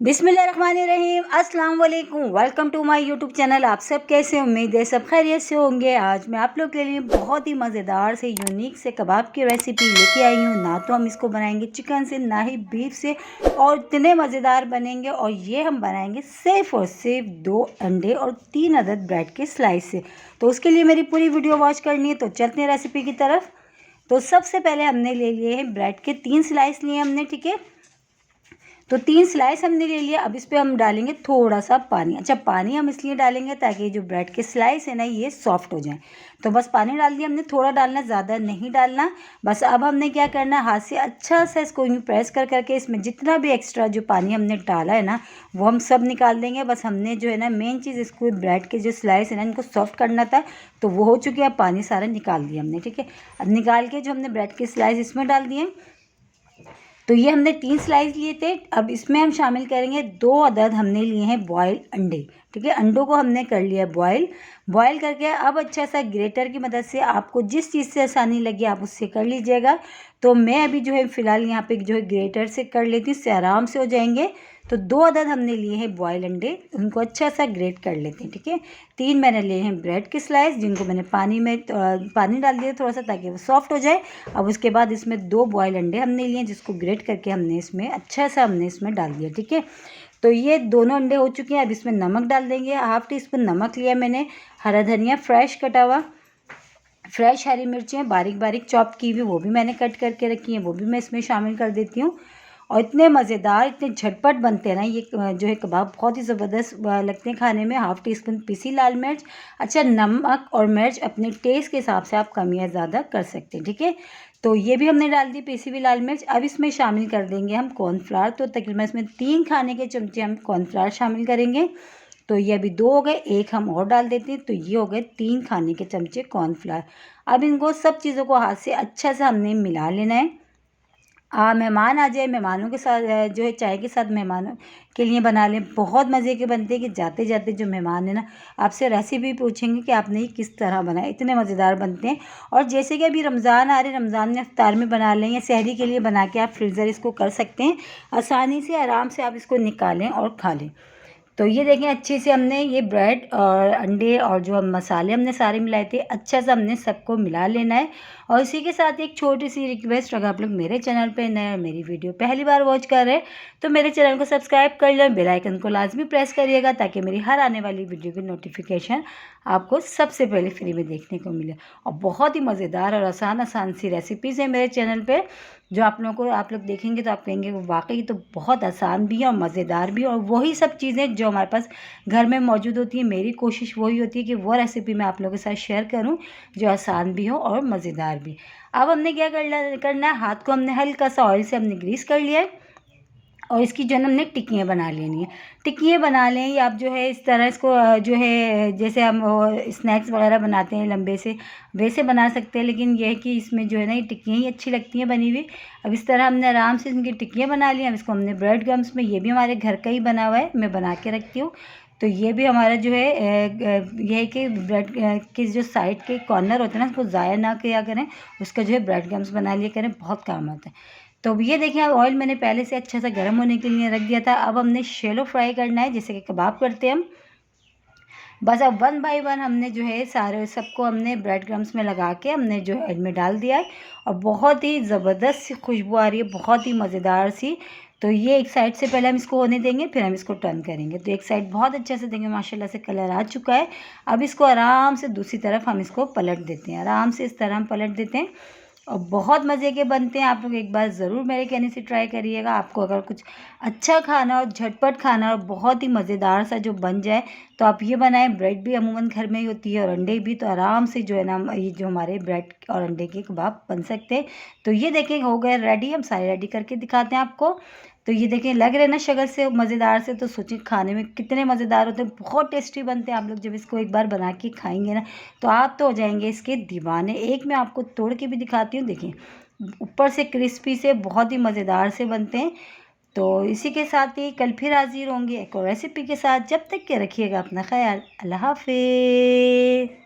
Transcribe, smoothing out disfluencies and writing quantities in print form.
बिस्मिल्लाहिर्रहमानिर्रहीम, अस्सलाम वालेकुम। Welcome to my YouTube channel. आप सब कैसे, उम्मीद है सब खैरियत से होंगे। आज मैं आप लोग के लिए बहुत ही मज़ेदार से यूनिक से कबाब की रेसिपी लेके आई हूँ। ना तो हम इसको बनाएंगे चिकन से, ना ही बीफ से, और इतने मज़ेदार बनेंगे। और ये हम बनाएंगे सिर्फ़ और सिर्फ 2 अंडे और 3 अदद ब्रेड के स्लाइस से। तो उसके लिए मेरी पूरी वीडियो वॉच करनी है। तो चलते हैं रेसिपी की तरफ। तो सबसे पहले हमने ले लिए हैं ब्रेड के 3 स्लाइस लिए हमने, ठीक है। तो 3 स्लाइस हमने ले लिया। अब इस पर हम डालेंगे थोड़ा सा पानी। अच्छा, पानी हम इसलिए डालेंगे ताकि जो ब्रेड के स्लाइस है ना, ये सॉफ्ट हो जाए। तो बस पानी डाल दिया हमने, थोड़ा डालना, ज़्यादा नहीं डालना। बस अब हमने क्या करना है, हाथ से अच्छा सा इसको यूँ प्रेस कर करके इसमें जितना भी एक्स्ट्रा जो पानी हमने डाला है ना, वो हम सब निकाल देंगे। बस हमने जो है ना, मेन चीज़, इसको ब्रेड के जो स्लाइस है ना, इनको सॉफ्ट करना था। तो वो हो चुके हैं। अब पानी सारा निकाल दिया हमने, ठीक है। अब निकाल के जो हमने ब्रेड के स्लाइस इसमें डाल दिए। तो ये हमने 3 स्लाइस लिए थे। अब इसमें हम शामिल करेंगे 2 अदद हमने लिए हैं बॉयल अंडे, ठीक है। अंडों को हमने कर लिया बॉयल करके अब अच्छा सा ग्रेटर की मदद से, आपको जिस चीज़ से आसानी लगे आप उससे कर लीजिएगा। तो मैं अभी जो है फ़िलहाल यहाँ पे जो है ग्रेटर से कर लेती हूँ, इससे आराम से हो जाएंगे। तो 2 अदद हमने लिए हैं बॉयल अंडे, उनको अच्छा सा ग्रेट कर लेते हैं, ठीक है। 3 मैंने लिए हैं ब्रेड के स्लाइस, जिनको मैंने पानी डाल दिया थोड़ा सा ताकि वो सॉफ्ट हो जाए। अब उसके बाद इसमें 2 बॉयल अंडे हमने लिए, जिसको ग्रेट करके हमने इसमें अच्छा सा इसमें डाल दिया, ठीक है। तो ये दोनों अंडे हो चुके हैं। अब इसमें नमक डाल देंगे, 1/2 टीस्पून नमक लिया मैंने। हरा धनिया फ्रेश कटा हुआ, फ्रेश हरी मिर्चें बारीक बारीक चॉप की हुई, वो भी मैंने कट करके रखी हैं, वो भी मैं इसमें शामिल कर देती हूँ। और इतने मज़ेदार, इतने झटपट बनते हैं ना ये जो है कबाब, बहुत ही ज़बरदस्त लगते हैं खाने में। 1/2 टीस्पून पिसी लाल मिर्च। अच्छा, नमक और मिर्च अपने टेस्ट के हिसाब से आप कम या ज़्यादा कर सकते हैं, ठीक है। तो ये भी हमने डाल दी पिसी हुई लाल मिर्च। अब इसमें शामिल कर देंगे हम कॉर्नफ्लावर। तो तकरीबन इसमें 3 खाने के चमचे हम कॉर्नफ्लावर शामिल करेंगे। तो ये अभी 2 हो गए, एक हम और डाल देते हैं। तो ये हो गए 3 खाने के चमचे कॉर्नफ्लावर। अब इनको सब चीज़ों को हाथ से अच्छा से हमने मिला लेना है। मेहमान आ जाए, मेहमानों के साथ जो है चाय के साथ मेहमानों के लिए बना लें, बहुत मज़े के बनते हैं कि जाते जाते जो मेहमान है ना, आपसे रेसिपी पूछेंगे कि आपने ये किस तरह बनाया। इतने मज़ेदार बनते हैं। और जैसे कि अभी रमज़ान आ रहे, रमज़ान में इफ्तार में बना लें या सहरी के लिए बना के आप फ्रीज़र इसको कर सकते हैं। आसानी से आराम से आप इसको निकालें और खा लें। तो ये देखें, अच्छे से हमने ये ब्रेड और अंडे और जो हम मसाले हमने सारे मिलाए थे, अच्छा से हमने सबको मिला लेना है। और इसी के साथ एक छोटी सी रिक्वेस्ट, अगर आप लोग मेरे चैनल पे नए और मेरी वीडियो पहली बार वॉच कर रहे हैं तो मेरे चैनल को सब्सक्राइब कर लें, बेल आइकन को लाजमी प्रेस करिएगा ताकि मेरी हर आने वाली वीडियो की नोटिफिकेशन आपको सबसे पहले फ्री में देखने को मिले। और बहुत ही मज़ेदार और आसान सी रेसिपीज़ है मेरे चैनल पर, जो आप लोग देखेंगे तो आप कहेंगे वो वाकई तो बहुत आसान भी है और मज़ेदार भी है। और वही सब चीज़ें जो हमारे पास घर में मौजूद होती है, मेरी कोशिश वही होती है कि वो रेसिपी मैं आप लोगों के साथ शेयर करूं जो आसान भी हो और मज़ेदार भी। अब हमने क्या करना है, हाथ को हमने हल्का सा ऑयल से हमने ग्रीस कर लिया है। और इसकी जो है हमने टिक्कियाँ बना लेनी है। टिक्कियाँ बना लें, या आप जो है इस तरह इसको जो है जैसे हम स्नैक्स वगैरह बनाते हैं लंबे से, वैसे बना सकते हैं। लेकिन यह है कि इसमें जो है ना, ये टिक्कियाँ ही अच्छी लगती हैं बनी हुई। अब इस तरह हमने आराम से इनकी टिक्कियाँ बना ली। अब इसको हमने ब्रेड क्रम्स में, ये भी हमारे घर का ही बना हुआ है, मैं बना के रखती हूँ। तो ये भी हमारा जो है यह है कि ब्रेड के जो साइड के कॉर्नर होते हैं ना, उसको ज़ाया ना किया करें, उसका जो है ब्रेड क्रम्स बना लिया करें, बहुत काम आता है। तो अब ये देखिए, ऑयल मैंने पहले से अच्छा सा गर्म होने के लिए रख दिया था। अब हमने शैलो फ्राई करना है, जैसे कि कबाब करते हैं हम। बस अब 1 बाय 1 हमने जो है सारे सबको हमने ब्रेड क्रम्स में लगा के हमने जो है इनमें डाल दिया है। और बहुत ही ज़बरदस्त सी खुशबू आ रही है, बहुत ही मज़ेदार सी। तो ये एक साइड से पहले हम इसको होने देंगे, फिर हम इसको टर्न करेंगे। तो एक साइड बहुत अच्छे से देंगे, माशाल्लाह से कलर आ चुका है। अब इसको आराम से दूसरी तरफ हम इसको पलट देते हैं, आराम से इस तरह हम पलट देते हैं। और बहुत मज़े के बनते हैं। आप लोग एक बार ज़रूर मेरे कहने से ट्राई करिएगा। आपको अगर कुछ अच्छा खाना और झटपट खाना और बहुत ही मज़ेदार सा जो बन जाए, तो आप ये बनाएं। ब्रेड भी अमूमन घर में ही होती है और अंडे भी, तो आराम से जो है ना, ये जो हमारे ब्रेड और अंडे के कबाब बन सकते हैं। तो ये देखें, हो गए रेडी। हम सारे रेडी करके दिखाते हैं आपको। तो ये देखें, लग रहे हैं ना शक्ल से मज़ेदार से, तो सोचिए खाने में कितने मज़ेदार होते हैं, बहुत टेस्टी बनते हैं। आप लोग जब इसको एक बार बना के खाएंगे ना, तो आप तो हो जाएंगे इसके दीवाने। एक मैं आपको तोड़ के भी दिखाती हूँ, देखिए ऊपर से क्रिस्पी से बहुत ही मज़ेदार से बनते हैं। तो इसी के साथ ही कल फिर हाजिर होंगे एक और रेसिपी के साथ। जब तक के रखिएगा अपना ख्याल। अल्लाह हाफिज़।